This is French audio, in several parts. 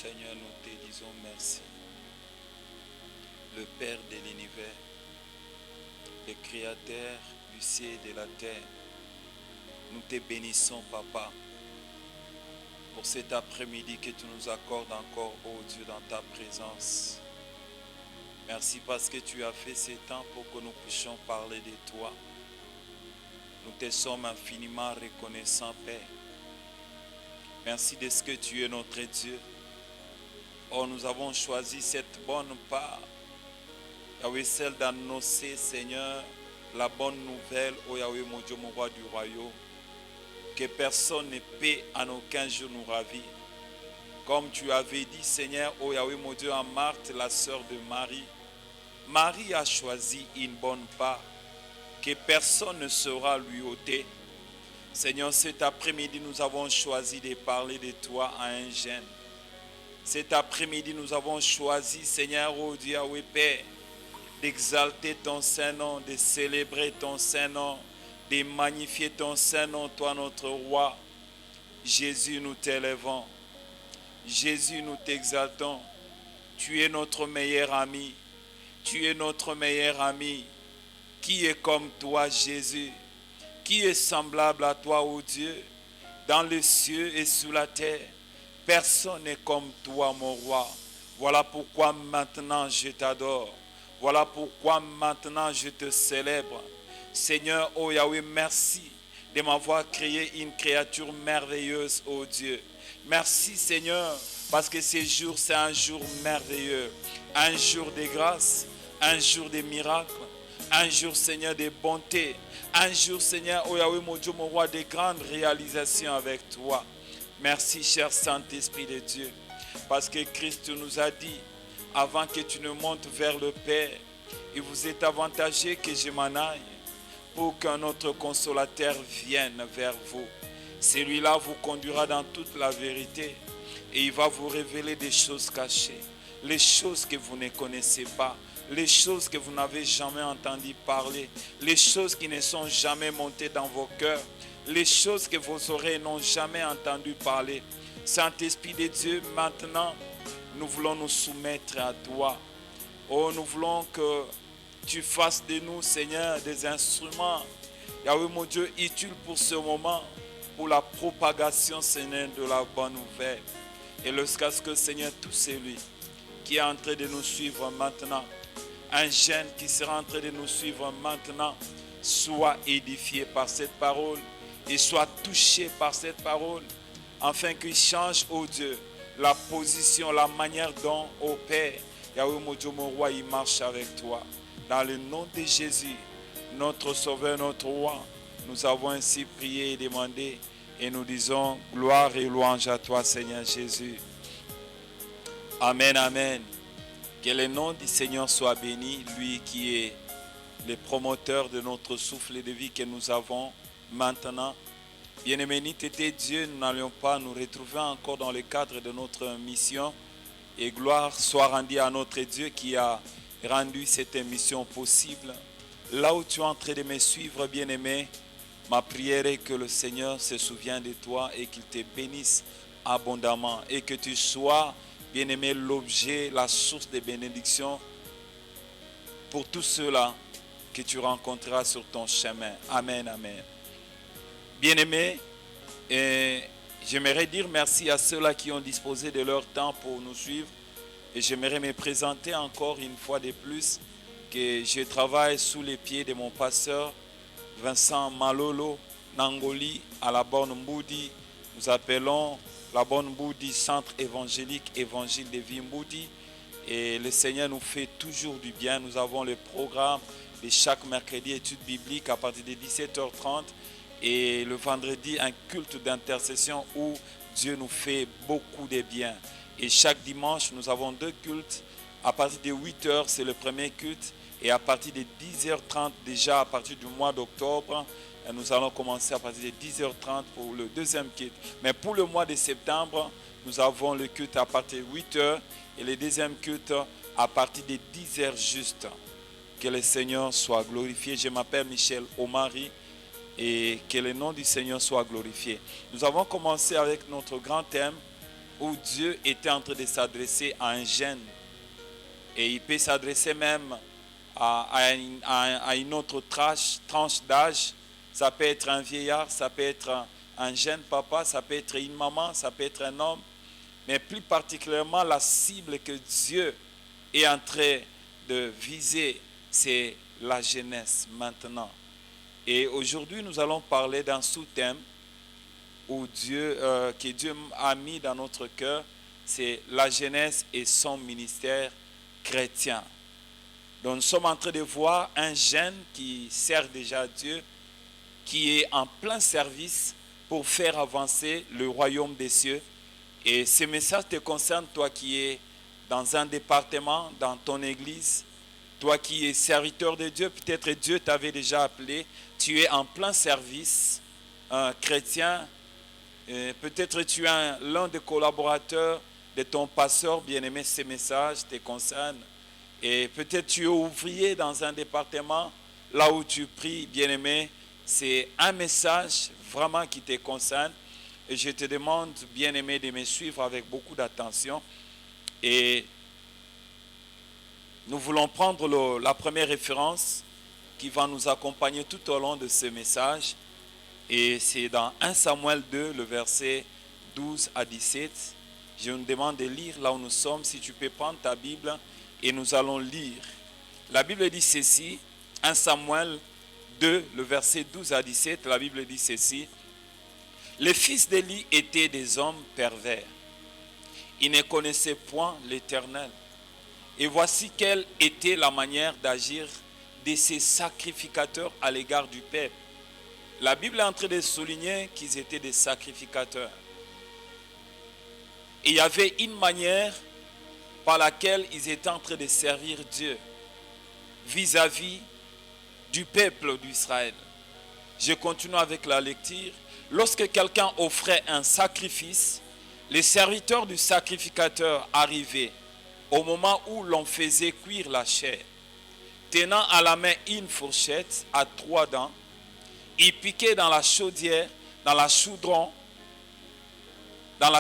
Seigneur, nous te disons merci. Le Père de l'univers, le Créateur du ciel et de la terre, nous te bénissons, Papa, pour cet après-midi que tu nous accordes encore, oh Dieu, dans ta présence. Merci parce que tu as fait ce temps pour que nous puissions parler de toi. Nous te sommes infiniment reconnaissants, Père. Merci de ce que tu es notre Dieu. Oh, nous avons choisi cette bonne part. Yahweh, celle d'annoncer, Seigneur, la bonne nouvelle, oh Yahweh, mon Dieu, mon roi du royaume. Que personne ne peut en aucun jour nous ravir. Comme tu avais dit, Seigneur, oh Yahweh, mon Dieu, à Marthe, la sœur de Marie. Marie a choisi une bonne part que personne ne saura lui ôter. Seigneur, cet après-midi, nous avons choisi de parler de toi à un jeune. Cet après-midi, nous avons choisi, Seigneur, oh Dieu, Yahweh, Père, d'exalter ton Saint-Nom, de célébrer ton Saint-Nom, de magnifier ton Saint-Nom, toi notre roi. Jésus, nous t'élèvons. Jésus, nous t'exaltons. Tu es notre meilleur ami. Tu es notre meilleur ami. Qui est comme toi, Jésus? Qui est semblable à toi, ô Dieu? Dans les cieux et sous la terre, personne n'est comme toi, mon roi. Voilà pourquoi maintenant je t'adore. Voilà pourquoi maintenant je te célèbre. Seigneur, oh Yahweh, merci de m'avoir créé une créature merveilleuse, oh Dieu. Merci, Seigneur, parce que ce jour, c'est un jour merveilleux. Un jour de grâce, un jour de miracles, un jour, Seigneur, de bonté. Un jour, Seigneur, oh Yahweh, mon Dieu, mon roi, de grandes réalisations avec toi. Merci, cher Saint-Esprit de Dieu, parce que Christ nous a dit, avant que tu ne montes vers le Père, il vous est avantageux que je m'en aille pour qu'un autre consolateur vienne vers vous. Celui-là vous conduira dans toute la vérité et il va vous révéler des choses cachées, les choses que vous ne connaissez pas, les choses que vous n'avez jamais entendu parler, les choses qui ne sont jamais montées dans vos cœurs, les choses que vos oreilles n'ont jamais entendu parler. Saint-Esprit de Dieu, maintenant, nous voulons nous soumettre à toi. Oh, nous voulons que tu fasses de nous, Seigneur, des instruments, Yahweh, mon Dieu, utiles pour ce moment, pour la propagation, Seigneur, de la bonne nouvelle. Et lorsqu'à ce que, Seigneur, tout celui qui est en train de nous suivre maintenant, un jeune qui sera en train de nous suivre maintenant, soit édifié par cette parole et soit touché par cette parole, afin qu'il change, oh Dieu, la position, la manière dont, ô Père, Yahweh, mon Dieu, mon roi, il marche avec toi. Dans le nom de Jésus, notre Sauveur, notre roi, nous avons ainsi prié et demandé et nous disons gloire et louange à toi, Seigneur Jésus. Amen, amen. Que le nom du Seigneur soit béni, lui qui est le promoteur de notre souffle de vie que nous avons maintenant. Bien-aimé, ni t'était Dieu, nous n'allions pas nous retrouver encore dans le cadre de notre mission. Et gloire soit rendue à notre Dieu qui a rendu cette émission possible. Là où tu es en train de me suivre, bien-aimé, ma prière est que le Seigneur se souvienne de toi et qu'il te bénisse abondamment. Et que tu sois, bien-aimé, l'objet, la source de bénédiction pour tous ceux-là que tu rencontreras sur ton chemin. Amen, amen. Bien-aimés, j'aimerais dire merci à ceux-là qui ont disposé de leur temps pour nous suivre. Et j'aimerais me présenter encore une fois de plus que je travaille sous les pieds de mon pasteur Vincent Malolo Nangoli à la Borne Mboudi. Nous appelons la Borne Mboudi Centre évangélique Évangile de vie Mboudi. Et le Seigneur nous fait toujours du bien. Nous avons le programme de chaque mercredi études bibliques à partir de 17h30. Et le vendredi, un culte d'intercession où Dieu nous fait beaucoup de bien. Et chaque dimanche, nous avons 2 cultes. À partir de 8h, c'est le premier culte. Et à partir de 10h30, déjà à partir du mois d'octobre, nous allons commencer à partir de 10h30 pour le deuxième culte. Mais pour le mois de septembre, nous avons le culte à partir de 8h et le deuxième culte à partir de 10h juste. Que le Seigneur soit glorifié. Je m'appelle Michel Omari. Et que le nom du Seigneur soit glorifié. Nous avons commencé avec notre grand thème où Dieu était en train de s'adresser à un jeune. Et il peut s'adresser même à une autre tranche d'âge. Ça peut être un vieillard, ça peut être un jeune papa, ça peut être une maman, ça peut être un homme. Mais plus particulièrement, la cible que Dieu est en train de viser, c'est la jeunesse maintenant. Et aujourd'hui, nous allons parler d'un sous-thème que Dieu a mis dans notre cœur, c'est la jeunesse et son ministère chrétien. Donc nous sommes en train de voir un jeune qui sert déjà Dieu, qui est en plein service pour faire avancer le royaume des cieux. Et ce message te concerne, toi qui es dans un département, dans ton église, toi qui es serviteur de Dieu, peut-être Dieu t'avait déjà appelé, tu es en plein service chrétien, peut-être tu es l'un des collaborateurs de ton pasteur bien-aimé, ce message te concerne. Et peut-être tu es ouvrier dans un département, là où tu pries, bien-aimé, c'est un message vraiment qui te concerne. Et je te demande, bien-aimé, de me suivre avec beaucoup d'attention. Et nous voulons prendre la première référence qui va nous accompagner tout au long de ce message. Et c'est dans 1 Samuel 2, le verset 12 à 17. Je vous demande de lire là où nous sommes. Si tu peux prendre ta Bible et nous allons lire. La Bible dit ceci, 1 Samuel 2, le verset 12 à 17. La Bible dit ceci. Les fils d'Élie étaient des hommes pervers. Ils ne connaissaient point l'Éternel. Et voici quelle était la manière d'agir de ces sacrificateurs à l'égard du peuple. La Bible est en train de souligner qu'ils étaient des sacrificateurs. Et il y avait une manière par laquelle ils étaient en train de servir Dieu vis-à-vis du peuple d'Israël. Je continue avec la lecture. Lorsque quelqu'un offrait un sacrifice, les serviteurs du sacrificateur arrivaient au moment où l'on faisait cuire la chair. Tenant à la main une fourchette à 3 dents, ils piquaient dans la chaudière, dans la chaudron, dans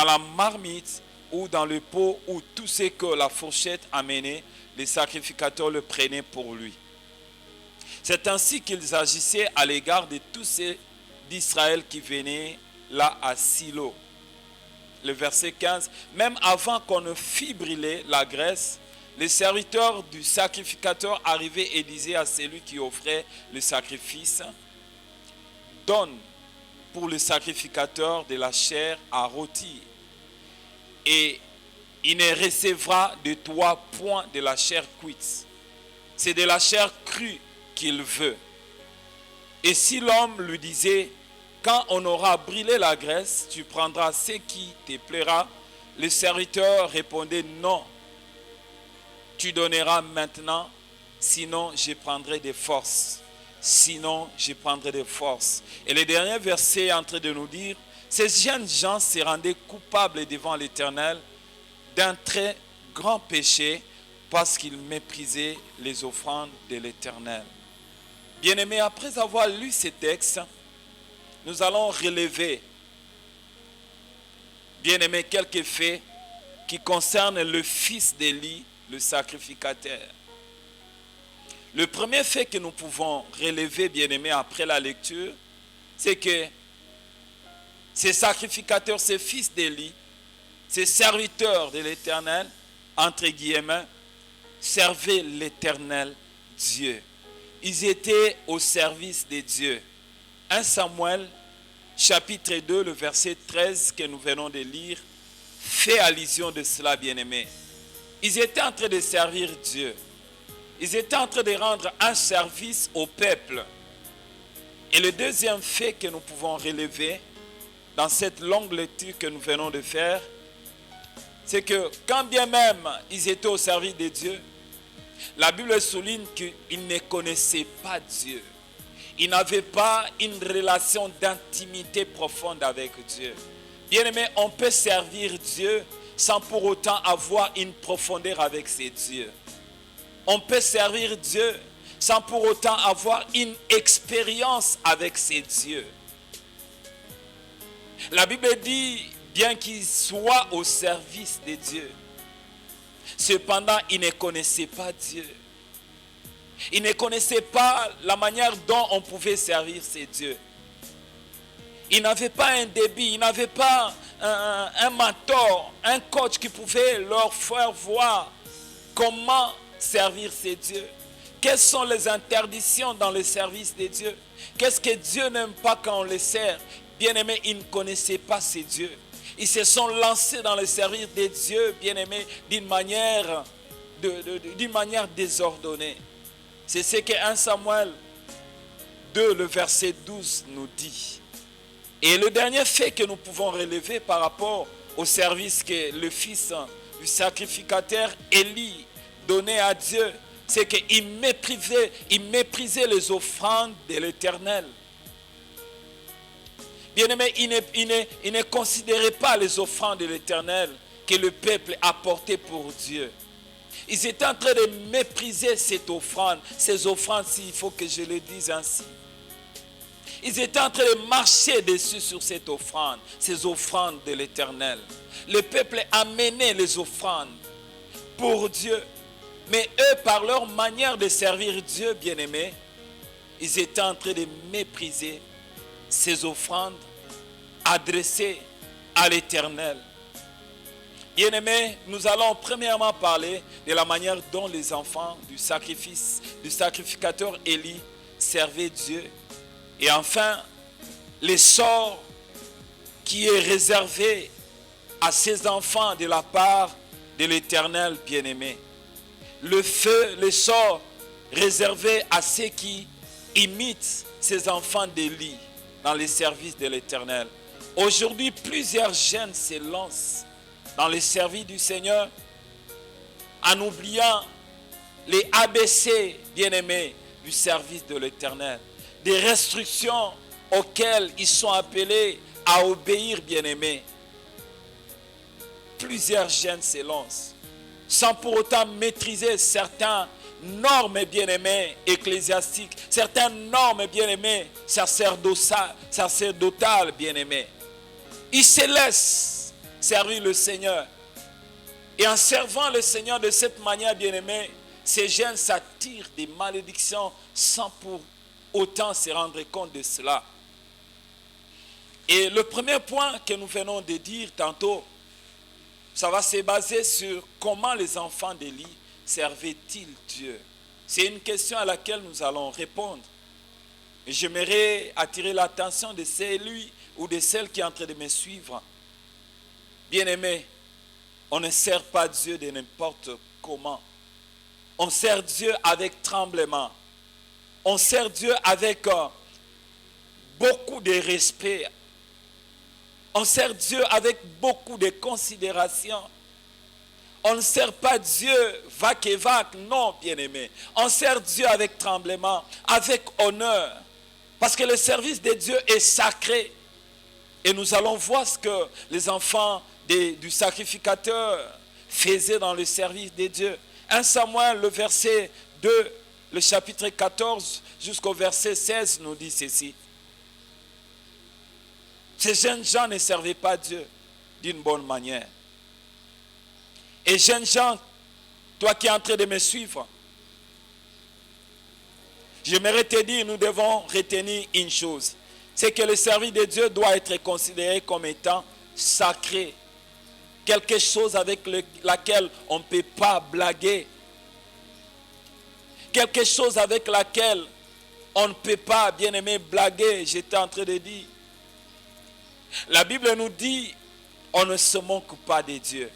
la marmite ou dans le pot où tout ce que la fourchette amenait, les sacrificateurs le prenaient pour lui. C'est ainsi qu'ils agissaient à l'égard de tous ceux d'Israël qui venaient là à Silo. Le verset 15, même avant qu'on ne fit brûler la graisse, les serviteurs du sacrificateur arrivaient et disaient à celui qui offrait le sacrifice, donne pour le sacrificateur de la chair à rôtir, et il ne recevra de toi point de la chair cuite. C'est de la chair crue qu'il veut. Et si l'homme lui disait, quand on aura brûlé la graisse, tu prendras ce qui te plaira, le serviteur répondait, non, tu donneras maintenant, sinon je prendrai des forces. Sinon je prendrai des forces. Et le dernier verset est en train de nous dire, ces jeunes gens se rendaient coupables devant l'Éternel d'un très grand péché parce qu'ils méprisaient les offrandes de l'Éternel. Bien-aimés, après avoir lu ces textes, nous allons relever, bien-aimés, quelques faits qui concernent le fils d'Élie, le sacrificateur. Le premier fait que nous pouvons relever, bien-aimés, après la lecture, c'est que ces sacrificateurs, ces fils d'Élie, ces serviteurs de l'Éternel, entre guillemets, servaient l'Éternel Dieu. Ils étaient au service de Dieu. 1 Samuel, chapitre 2, le verset 13 que nous venons de lire, fait allusion de cela, bien-aimés. Ils étaient en train de servir Dieu. Ils étaient en train de rendre un service au peuple. Et le deuxième fait que nous pouvons relever dans cette longue lecture que nous venons de faire, c'est que quand bien même ils étaient au service de Dieu, la Bible souligne qu'ils ne connaissaient pas Dieu. Ils n'avaient pas une relation d'intimité profonde avec Dieu. Bien-aimé, on peut servir Dieu sans pour autant avoir une profondeur avec ses dieux. On peut servir Dieu sans pour autant avoir une expérience avec ses dieux. La Bible dit, bien qu'ils soient au service de Dieu, cependant, ils ne connaissaient pas Dieu. Ils ne connaissaient pas la manière dont on pouvait servir ces dieux. Ils n'avaient pas un débit, ils n'avaient pas un mentor, un coach qui pouvait leur faire voir comment servir ces dieux. Quelles sont les interdictions dans le service des dieux? Qu'est-ce que Dieu n'aime pas quand on les sert? Bien-aimés, ils ne connaissaient pas ces dieux. Ils se sont lancés dans le service des dieux, bien-aimés, d'une manière désordonnée. C'est ce que 1 Samuel 2, le verset 12 nous dit. Et le dernier fait que nous pouvons relever par rapport au service que le fils du sacrificateur Élie donnait à Dieu, c'est qu'il méprisait les offrandes de l'Éternel. Bien-aimé, il ne considérait pas les offrandes de l'Éternel que le peuple apportait pour Dieu. Ils étaient en train de mépriser cette offrande. Ces offrandes, il faut que je le dise ainsi. Ils étaient en train de marcher dessus sur cette offrande, ces offrandes de l'Éternel. Le peuple amenait les offrandes pour Dieu. Mais eux, par leur manière de servir Dieu, bien-aimés, ils étaient en train de mépriser ces offrandes adressées à l'Éternel. Bien-aimés, nous allons premièrement parler de la manière dont les enfants du sacrificateur Élie servaient Dieu. Et enfin, les sorts qui est réservé à ces enfants de la part de l'Éternel bien-aimé. Le feu, les sorts réservés à ceux qui imitent ces enfants d'Élie dans les services de l'Éternel. Aujourd'hui, plusieurs jeunes se lancent dans les services du Seigneur en oubliant les ABC bien-aimés du service de l'Éternel. Des restrictions auxquelles ils sont appelés à obéir, bien-aimés. Plusieurs jeunes se lancent sans pour autant maîtriser certaines normes, bien-aimées, ecclésiastiques, certaines normes, bien-aimées, sacerdotales, bien-aimées. Ils se laissent servir le Seigneur. Et en servant le Seigneur de cette manière, bien-aimés, ces jeunes s'attirent des malédictions sans pour autant se rendre compte de cela. Et le premier point que nous venons de dire tantôt, ça va se baser sur comment les enfants d'Élie servaient-ils Dieu. C'est une question à laquelle nous allons répondre. Et j'aimerais attirer l'attention de celui ou de celle qui est en train de me suivre. Bien-aimés, on ne sert pas Dieu de n'importe comment. On sert Dieu avec tremblement. On sert Dieu avec beaucoup de respect. On sert Dieu avec beaucoup de considération. On ne sert pas Dieu vac et vac, non, bien-aimé. On sert Dieu avec tremblement, avec honneur. Parce que le service de Dieu est sacré. Et nous allons voir ce que les enfants du sacrificateur faisaient dans le service de Dieu. 1 Samuel, le verset 2, le chapitre 14 jusqu'au verset 16 nous dit ceci. Ces jeunes gens ne servaient pas Dieu d'une bonne manière. Et jeunes gens, toi qui es en train de me suivre, j'aimerais te dire, nous devons retenir une chose. C'est que le service de Dieu doit être considéré comme étant sacré. Quelque chose avec laquelle on ne peut pas blaguer. Quelque chose avec laquelle on ne peut pas, bien aimé, blaguer. J'étais en train de dire. La Bible nous dit, on ne se moque pas de Dieu.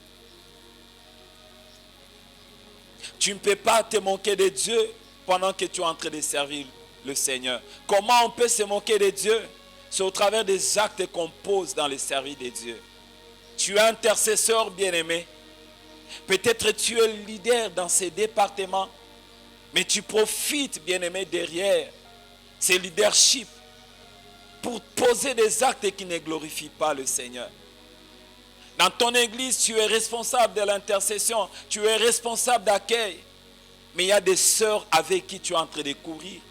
Tu ne peux pas te moquer de Dieu pendant que tu es en train de servir le Seigneur. Comment on peut se moquer de Dieu? C'est au travers des actes qu'on pose dans le service de Dieu. Tu es intercesseur bien-aimé. Peut-être tu es leader dans ces départements, mais tu profites, bien-aimé, derrière ces leaderships pour poser des actes qui ne glorifient pas le Seigneur. Dans ton église, tu es responsable de l'intercession, tu es responsable d'accueil, mais il y a des sœurs avec qui tu es en train de courir.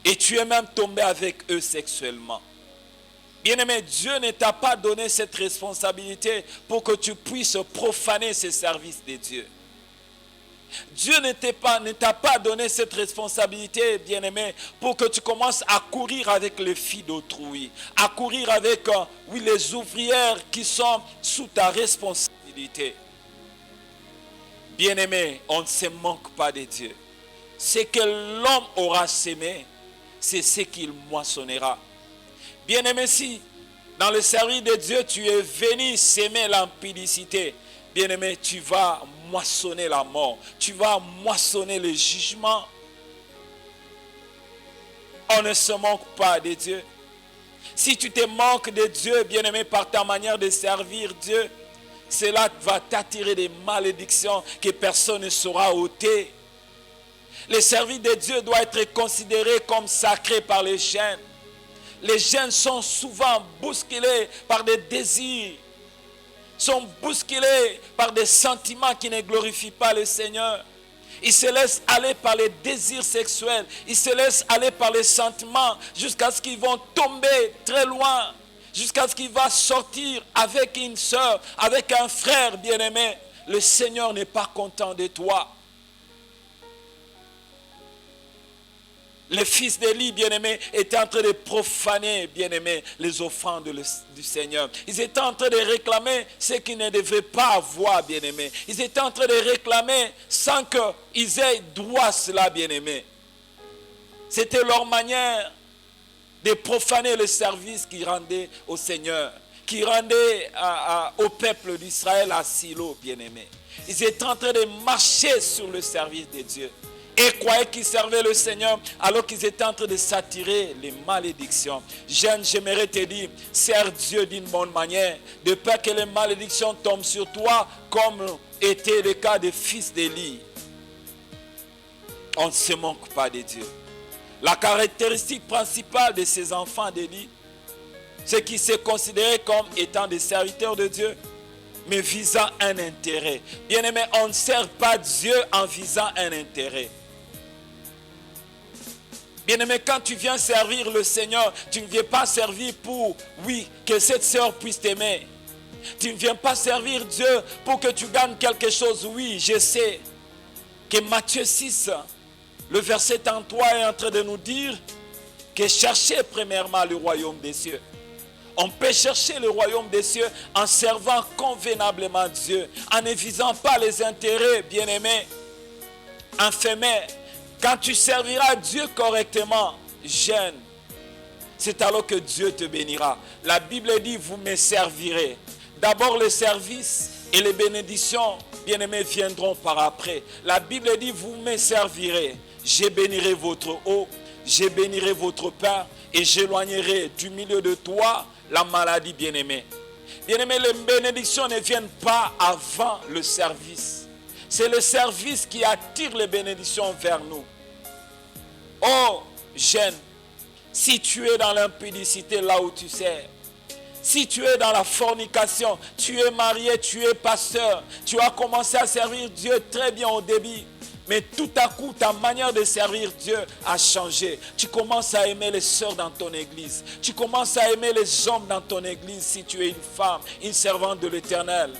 Et tu es même tombé avec eux sexuellement. Bien-aimé, Dieu ne t'a pas donné cette responsabilité pour que tu puisses profaner ce service de Dieu. Dieu ne t'a pas donné cette responsabilité, bien-aimé, pour que tu commences à courir avec les filles d'autrui, à courir avec les ouvrières qui sont sous ta responsabilité. Bien-aimé, on ne se manque pas de Dieu. Ce que l'homme aura semé, c'est ce qu'il moissonnera. Bien-aimé, si dans le service de Dieu, tu es venu s'aimer l'impudicité, bien-aimé, tu vas moissonner la mort. Tu vas moissonner le jugement. On ne se manque pas de Dieu. Si tu te manques de Dieu, bien-aimé, par ta manière de servir Dieu, cela va t'attirer des malédictions que personne ne saura ôter. Le service de Dieu doit être considéré comme sacré par les jeunes. Les jeunes sont souvent bousculés par des désirs, sont bousculés par des sentiments qui ne glorifient pas le Seigneur. Ils se laissent aller par les désirs sexuels, ils se laissent aller par les sentiments jusqu'à ce qu'ils vont tomber très loin, jusqu'à ce qu'ils vont sortir avec une soeur, avec un frère bien-aimé. Le Seigneur n'est pas content de toi. Les fils d'Élie, bien-aimés, étaient en train de profaner, bien-aimés, les offrandes du Seigneur. Ils étaient en train de réclamer ce qu'ils ne devaient pas avoir, bien-aimés. Ils étaient en train de réclamer sans qu'ils aient droit à cela, bien-aimés. C'était leur manière de profaner le service qu'ils rendaient au Seigneur, qu'ils rendaient au peuple d'Israël à Silo, bien-aimés. Ils étaient en train de marcher sur le service de Dieu. Et croyaient qu'ils servaient le Seigneur alors qu'ils étaient en train de s'attirer les malédictions. Jeune, j'aimerais te dire, sers Dieu d'une bonne manière, de peur que les malédictions tombent sur toi, comme était le cas des fils d'Élie. On ne se manque pas de Dieu. La caractéristique principale de ces enfants d'Élie, c'est qu'ils se considéraient comme étant des serviteurs de Dieu, mais visant un intérêt. Bien-aimé, on ne sert pas Dieu en visant un intérêt. Bien-aimé, quand tu viens servir le Seigneur, tu ne viens pas servir pour, que cette sœur puisse t'aimer. Tu ne viens pas servir Dieu pour que tu gagnes quelque chose. Oui, je sais que Matthieu 6, le verset 33 est en train de nous dire que cherchez premièrement le royaume des cieux. On peut chercher le royaume des cieux en servant convenablement Dieu, en ne visant pas les intérêts, bien-aimés, éphémères. Quand tu serviras Dieu correctement, jeune, c'est alors que Dieu te bénira. La Bible dit, vous me servirez. D'abord le service et les bénédictions, bien-aimés, viendront par après. La Bible dit, vous me servirez. Je bénirai votre eau, je bénirai votre pain et j'éloignerai du milieu de toi la maladie, bien-aimé. Bien-aimé, les bénédictions ne viennent pas avant le service. C'est le service qui attire les bénédictions vers nous. Oh, jeune, si tu es dans l'impudicité là où tu sers, si tu es dans la fornication, tu es marié, tu es pasteur, tu as commencé à servir Dieu très bien au début, mais tout à coup, ta manière de servir Dieu a changé. Tu commences à aimer les sœurs dans ton église. Tu commences à aimer les hommes dans ton église si tu es une femme, une servante de l'Éternel.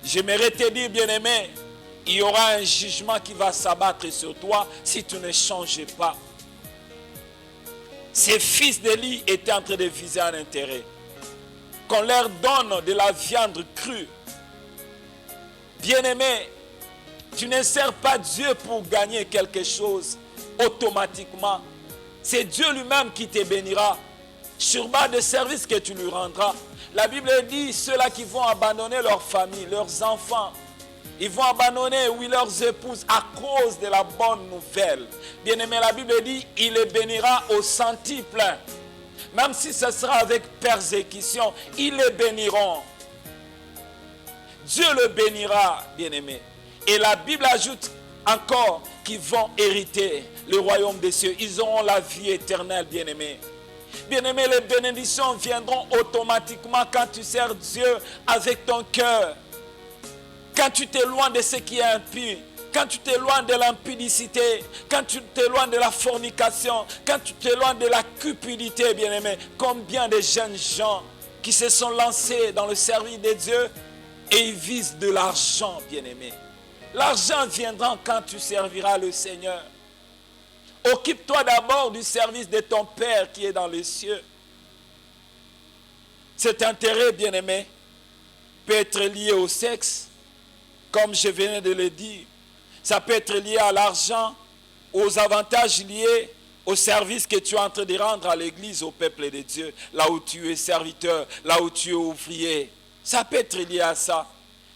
J'aimerais te dire, bien-aimé, il y aura un jugement qui va s'abattre sur toi si tu ne changes pas. Ces fils d'Élie étaient en train de viser un intérêt. Qu'on leur donne de la viande crue. Bien-aimé, tu ne sers pas Dieu pour gagner quelque chose automatiquement. C'est Dieu lui-même qui te bénira sur base de service que tu lui rendras. La Bible dit, ceux-là qui vont abandonner leur famille, leurs enfants, ils vont abandonner, leurs épouses à cause de la bonne nouvelle. Bien-aimé, la Bible dit, il les bénira au centuple. Même si ce sera avec persécution, ils les béniront. Dieu le bénira, bien-aimé. Et la Bible ajoute encore qu'ils vont hériter le royaume des cieux. Ils auront la vie éternelle, bien-aimé. Bien-aimé, les bénédictions viendront automatiquement quand tu sers Dieu avec ton cœur. Quand tu t'éloignes de ce qui est impur, quand tu t'éloignes de l'impudicité, quand tu t'éloignes de la fornication, quand tu t'éloignes de la cupidité, bien-aimé, combien de jeunes gens qui se sont lancés dans le service de Dieu et ils visent de l'argent, bien-aimé. L'argent viendra quand tu serviras le Seigneur. Occupe-toi d'abord du service de ton Père qui est dans les cieux. Cet intérêt, bien-aimé, peut être lié au sexe, comme je venais de le dire. Ça peut être lié à l'argent, aux avantages liés au service que tu es en train de rendre à l'église, au peuple de Dieu, là où tu es serviteur, là où tu es ouvrier. Ça peut être lié à ça.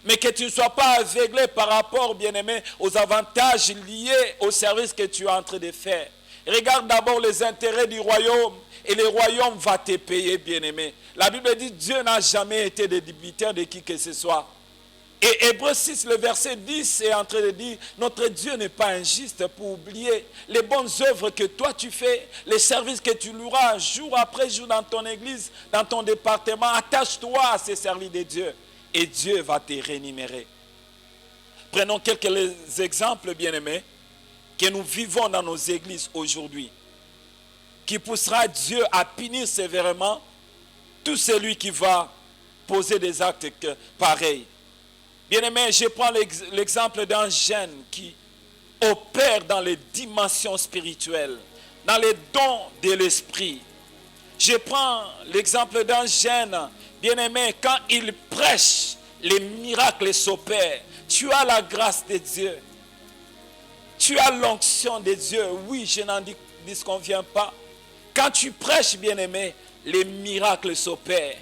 Mais que tu ne sois pas aveuglé par rapport, bien-aimé, aux avantages liés au service que tu es en train de faire. Regarde d'abord les intérêts du royaume et le royaume va te payer, bien-aimé. La Bible dit Dieu n'a jamais été débiteur de qui que ce soit. Et Hébreux 6, le verset 10 est en train de dire, notre Dieu n'est pas injuste pour oublier les bonnes œuvres que toi tu fais, les services que tu loueras jour après jour dans ton église, dans ton département. Attache-toi à ces services de Dieu et Dieu va te rémunérer. Prenons quelques exemples, bien-aimés, que nous vivons dans nos églises aujourd'hui, qui poussera Dieu à punir sévèrement tout celui qui va poser des actes pareils. Bien-aimé, je prends l'exemple d'un jeune qui opère dans les dimensions spirituelles, dans les dons de l'esprit. Je prends l'exemple d'un jeune, bien-aimé, quand il prêche, les miracles s'opèrent. Tu as la grâce de Dieu. Tu as l'onction de Dieu. Oui, je n'en disconviens pas. Quand tu prêches, bien-aimé, les miracles s'opèrent.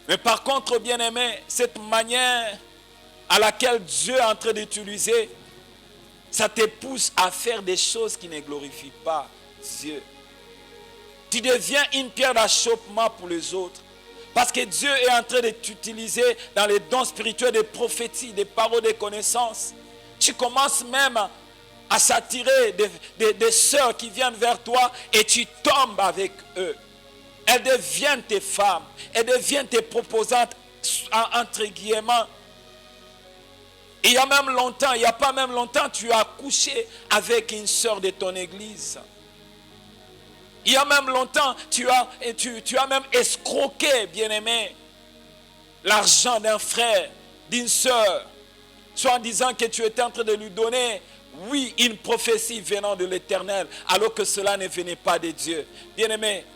Mais par contre, bien-aimé, cette manière à laquelle Dieu est en train d'utiliser, ça te pousse à faire des choses qui ne glorifient pas Dieu. Tu deviens une pierre d'achoppement pour les autres. Parce que Dieu est en train de t'utiliser dans les dons spirituels, des prophéties, des paroles de connaissance. Tu commences même à s'attirer des sœurs qui viennent vers toi et tu tombes avec eux. Elles deviennent tes femmes. Elles deviennent tes proposantes, entre guillemets. Il y a pas même longtemps, tu as couché avec une sœur de ton église. Il y a même longtemps, tu as même escroqué, bien-aimé, l'argent d'un frère, d'une sœur, soit en disant que tu étais en train de lui donner, oui, une prophétie venant de l'Éternel, alors que cela ne venait pas de Dieu. Bien-aimé,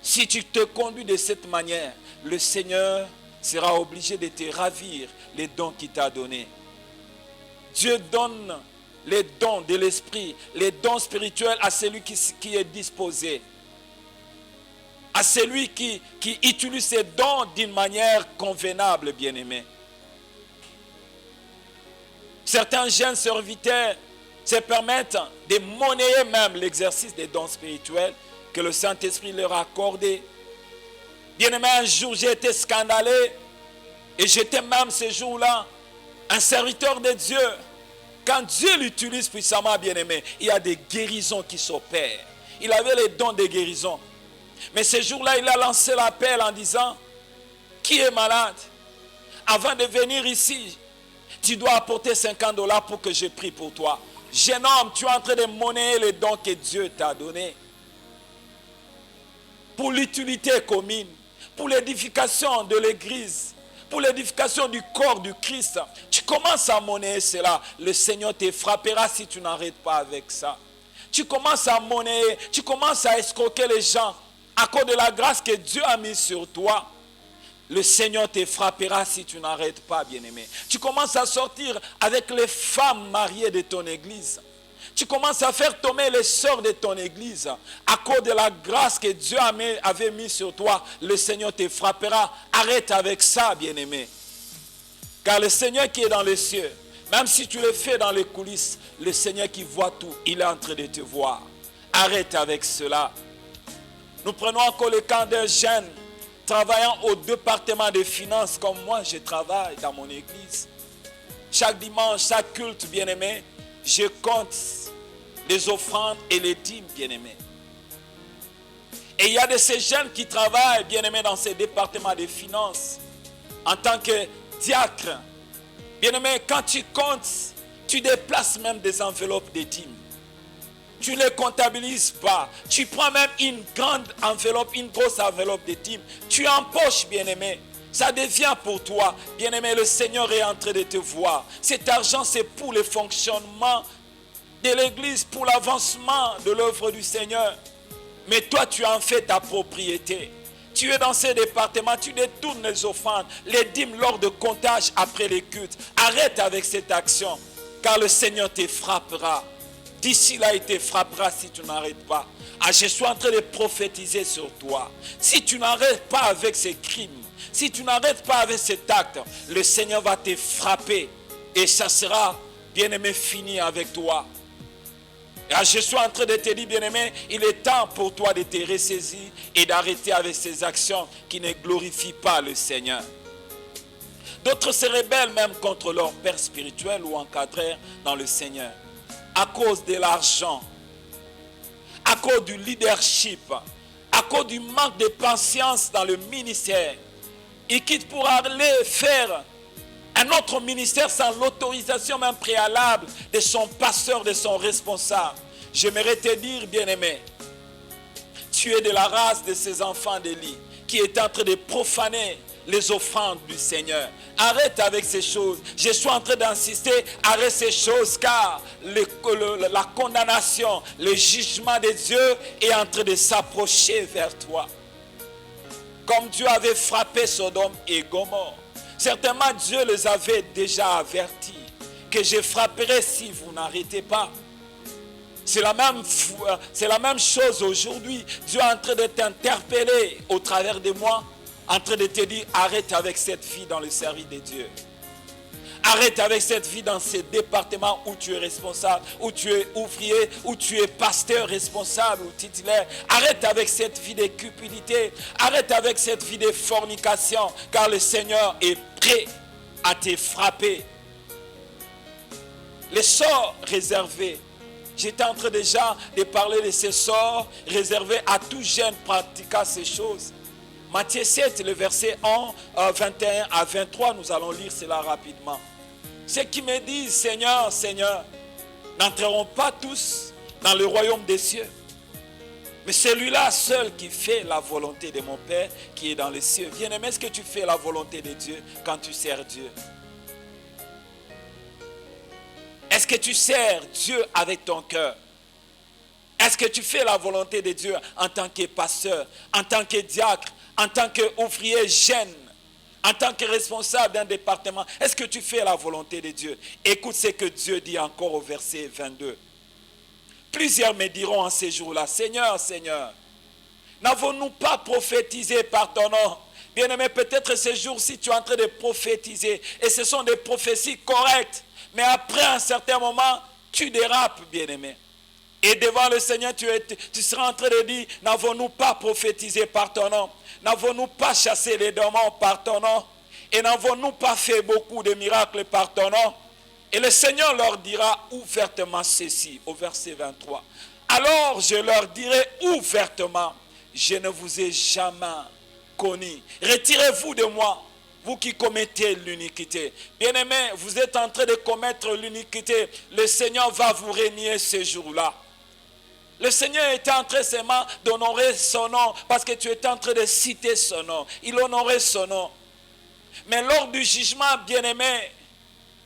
si tu te conduis de cette manière, le Seigneur sera obligé de te ravir les dons qu'il t'a donnés. Dieu donne les dons de l'esprit, les dons spirituels à celui qui est disposé. À celui qui utilise ses dons d'une manière convenable, bien-aimé. Certains jeunes serviteurs se permettent de monnayer même l'exercice des dons spirituels que le Saint-Esprit leur a accordé. Bien-aimé, un jour j'ai été scandalé et j'étais même ce jour-là un serviteur de Dieu. Quand Dieu l'utilise puissamment, bien-aimé, il y a des guérisons qui s'opèrent. Il avait les dons de guérison. Mais ce jour-là, il a lancé l'appel en disant, qui est malade? Avant de venir ici, tu dois apporter $50 pour que je prie pour toi. Jeune homme, tu es en train de monnayer les dons que Dieu t'a donnés. Pour l'utilité commune, pour l'édification de l'église, pour l'édification du corps du Christ. Tu commences à monnayer cela. Le Seigneur te frappera si tu n'arrêtes pas avec ça. Tu commences à monnayer, tu commences à escroquer les gens à cause de la grâce que Dieu a mise sur toi. Le Seigneur te frappera si tu n'arrêtes pas, bien-aimé. Tu commences à sortir avec les femmes mariées de ton église. Tu commences à faire tomber les sœurs de ton église. À cause de la grâce que Dieu avait mise sur toi, le Seigneur te frappera. Arrête avec ça, bien-aimé. Car le Seigneur qui est dans les cieux, même si tu le fais dans les coulisses, le Seigneur qui voit tout, il est en train de te voir. Arrête avec cela. Nous prenons encore le cas d'un jeune travaillant au département des finances comme moi, je travaille dans mon église. Chaque dimanche, chaque culte, bien-aimé, je compte les offrandes et les dîmes, bien-aimés. Et il y a de ces jeunes qui travaillent, bien-aimés, dans ces départements des finances, en tant que diacre. Bien-aimé, quand tu comptes, tu déplaces même des enveloppes de dîmes. Tu ne les comptabilises pas. Tu prends même une grande enveloppe, une grosse enveloppe de dîmes. Tu empoches, bien-aimé. Ça devient pour toi. Bien-aimé, le Seigneur est en train de te voir. Cet argent, c'est pour le fonctionnement de l'église, pour l'avancement de l'œuvre du Seigneur. Mais toi, tu en fais ta propriété. Tu es dans ces départements, tu détournes les offrandes, les dîmes lors de comptage après les cultes. Arrête avec cette action, car le Seigneur te frappera. D'ici là, il te frappera si tu n'arrêtes pas. Ah, je suis en train de prophétiser sur toi. Si tu n'arrêtes pas avec ces crimes, si tu n'arrêtes pas avec cet acte, le Seigneur va te frapper. Et ça sera, bien-aimé, fini avec toi. Ah, je suis en train de te dire, bien-aimé, il est temps pour toi de te ressaisir et d'arrêter avec ces actions qui ne glorifient pas le Seigneur. D'autres se rebellent même contre leur père spirituel ou encadrés dans le Seigneur. À cause de l'argent, à cause du leadership, à cause du manque de patience dans le ministère. Ils quittent pour aller faire un autre ministère sans l'autorisation même préalable de son pasteur, de son responsable. J'aimerais te dire, bien-aimé, tu es de la race de ces enfants d'Élie qui est en train de profaner les offrandes du Seigneur. Arrête avec ces choses. Je suis en train d'insister, arrête ces choses, car la condamnation, le jugement de Dieu est en train de s'approcher vers toi. Comme Dieu avait frappé Sodome et Gomorrhe. Certainement Dieu les avait déjà avertis que je frapperai si vous n'arrêtez pas. C'est la même chose aujourd'hui. Dieu est en train de t'interpeller au travers de moi, en train de te dire arrête avec cette vie dans le service de Dieu. Arrête avec cette vie dans ces départements où tu es responsable, où tu es ouvrier, où tu es pasteur responsable ou titulaire. Arrête avec cette vie de cupidité. Arrête avec cette vie de fornication, car le Seigneur est prêt à te frapper. Les sorts réservés. J'étais en train déjà de parler de ces sorts réservés à tout jeune pratiquant ces choses. Matthieu 7, le verset 21 à 23, nous allons lire cela rapidement. Ceux qui me disent Seigneur, Seigneur, n'entreront pas tous dans le royaume des cieux. Mais celui-là seul qui fait la volonté de mon Père qui est dans les cieux. Bien-aimé, est-ce que tu fais la volonté de Dieu quand tu sers Dieu? Est-ce que tu sers Dieu avec ton cœur? Est-ce que tu fais la volonté de Dieu en tant que pasteur, en tant que diacre, en tant qu'ouvrier jeune, en tant que responsable d'un département? Est-ce que tu fais la volonté de Dieu? Écoute ce que Dieu dit encore au verset 22. Plusieurs me diront en ces jours-là, Seigneur, Seigneur, n'avons-nous pas prophétisé par ton nom? Bien-aimé, peut-être ces jours-ci tu es en train de prophétiser et ce sont des prophéties correctes. Mais après un certain moment, tu dérapes, bien-aimé. Et devant le Seigneur, tu seras en train de dire, n'avons-nous pas prophétisé par ton nom? N'avons-nous pas chassé les démons par ton nom? Et n'avons-nous pas fait beaucoup de miracles par ton nom? Et le Seigneur leur dira ouvertement ceci, au verset 23. Alors je leur dirai ouvertement, je ne vous ai jamais connu. Retirez-vous de moi, vous qui commettez l'iniquité. Bien-aimés, vous êtes en train de commettre l'iniquité. Le Seigneur va vous régner ce jour-là. Le Seigneur était en train seulement d'honorer son nom parce que tu étais en train de citer son nom. Il honorait son nom. Mais lors du jugement, bien-aimé,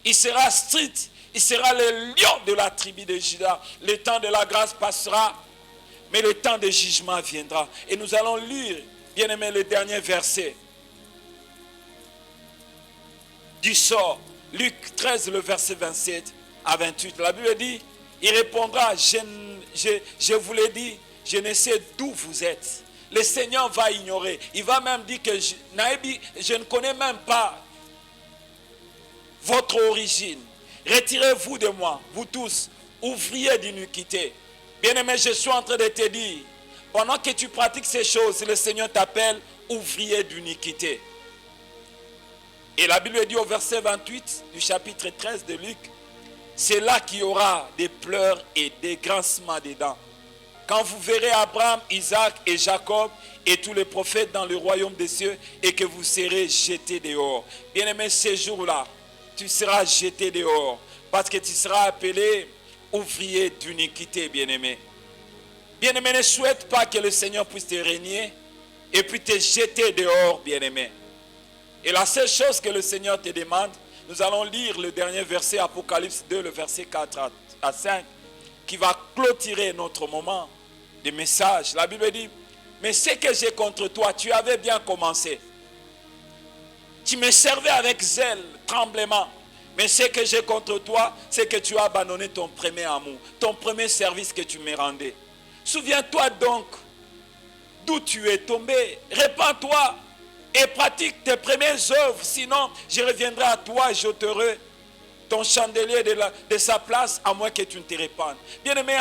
il sera strict. Il sera le lion de la tribu de Juda. Le temps de la grâce passera, mais le temps de jugement viendra. Et nous allons lire, bien-aimé, le dernier verset du sort. Luc 13, le verset 27 à 28. La Bible dit, il répondra, je vous l'ai dit, je ne sais d'où vous êtes. Le Seigneur va ignorer. Il va même dire que je ne connais même pas votre origine. Retirez-vous de moi, vous tous, ouvriers d'iniquité. Bien-aimé, je suis en train de te dire, pendant que tu pratiques ces choses, le Seigneur t'appelle ouvrier d'iniquité. Et la Bible dit au verset 28 du chapitre 13 de Luc, c'est là qu'il y aura des pleurs et des grincements des dents. Quand vous verrez Abraham, Isaac et Jacob et tous les prophètes dans le royaume des cieux et que vous serez jetés dehors. Bien-aimé, ces jours-là, tu seras jeté dehors parce que tu seras appelé ouvrier d'iniquité, bien-aimé. Bien-aimé, ne souhaite pas que le Seigneur puisse te régner et puis te jeter dehors, bien-aimé. Et la seule chose que le Seigneur te demande, nous allons lire le dernier verset, Apocalypse 2, le verset 4 à 5, qui va clôturer notre moment de message. La Bible dit, mais ce que j'ai contre toi, tu avais bien commencé. Tu me servais avec zèle, tremblement. Mais ce que j'ai contre toi, c'est que tu as abandonné ton premier amour, ton premier service que tu me rendais. Souviens-toi donc d'où tu es tombé. Répands-toi et pratique tes premières œuvres. Sinon, je reviendrai à toi et j'ôterai ton chandelier de sa place, à moins que tu ne te répandes. Bien-aimé,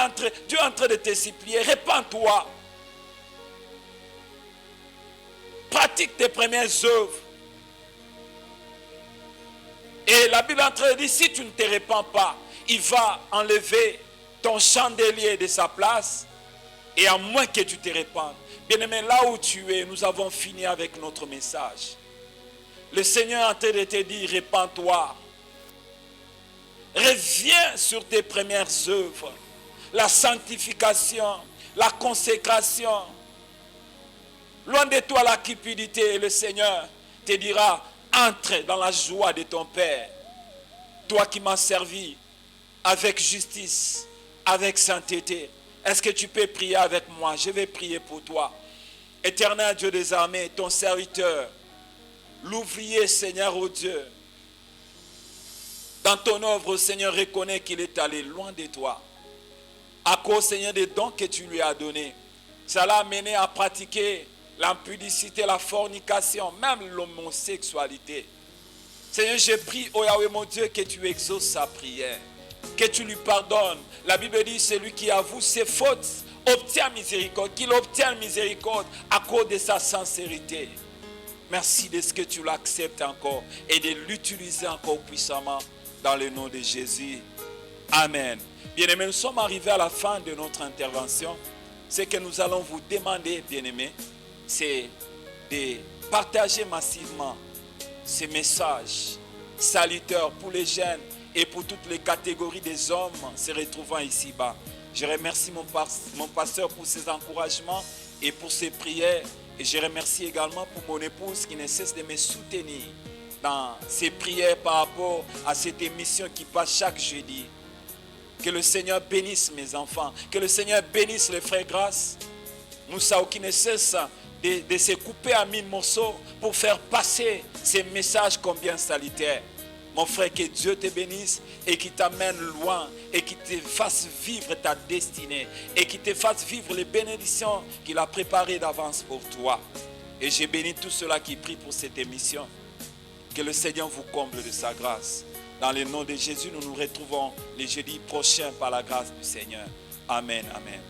Dieu est en train de te supplier. Répands-toi. Pratique tes premières œuvres. Et la Bible est en train de dire, si tu ne te répands pas, il va enlever ton chandelier de sa place, et à moins que tu te répandes. Bien-aimé, là où tu es, nous avons fini avec notre message. Le Seigneur est en train de te dire, répands-toi. Reviens sur tes premières œuvres. La sanctification, la consécration. Loin de toi la cupidité, et le Seigneur te dira, entre dans la joie de ton Père. Toi qui m'as servi avec justice, avec sainteté. Est-ce que tu peux prier avec moi? Je vais prier pour toi. Éternel Dieu des armées, ton serviteur, l'ouvrier, Seigneur, oh Dieu, dans ton œuvre, Seigneur, reconnais qu'il est allé loin de toi. À cause, Seigneur, des dons que tu lui as donnés. Ça l'a amené à pratiquer l'impudicité, la fornication, même l'homosexualité. Seigneur, je prie, oh Yahweh mon Dieu, que tu exauces sa prière, que tu lui pardonnes. La Bible dit, celui qui avoue ses fautes obtient miséricorde, qu'il obtient miséricorde à cause de sa sincérité. Merci de ce que tu l'acceptes encore et de l'utiliser encore puissamment dans le nom de Jésus. Amen. Bien-aimés, nous sommes arrivés à la fin de notre intervention. Ce que nous allons vous demander, bien-aimés, c'est de partager massivement ces messages salutaires pour les jeunes et pour toutes les catégories des hommes se retrouvant ici-bas. Je remercie mon pasteur pour ses encouragements et pour ses prières. Et je remercie également pour mon épouse qui ne cesse de me soutenir dans ses prières par rapport à cette émission qui passe chaque jeudi. Que le Seigneur bénisse mes enfants. Que le Seigneur bénisse les frères grâce. Moussa qui ne cesse de se couper à 1000 morceaux pour faire passer ces messages combien salutaires. Mon frère, que Dieu te bénisse et qu'il t'amène loin et qu'il te fasse vivre ta destinée et qu'il te fasse vivre les bénédictions qu'il a préparées d'avance pour toi. Et j'ai béni tous ceux-là qui prient pour cette émission. Que le Seigneur vous comble de sa grâce. Dans le nom de Jésus, nous nous retrouvons les jeudis prochains par la grâce du Seigneur. Amen, amen.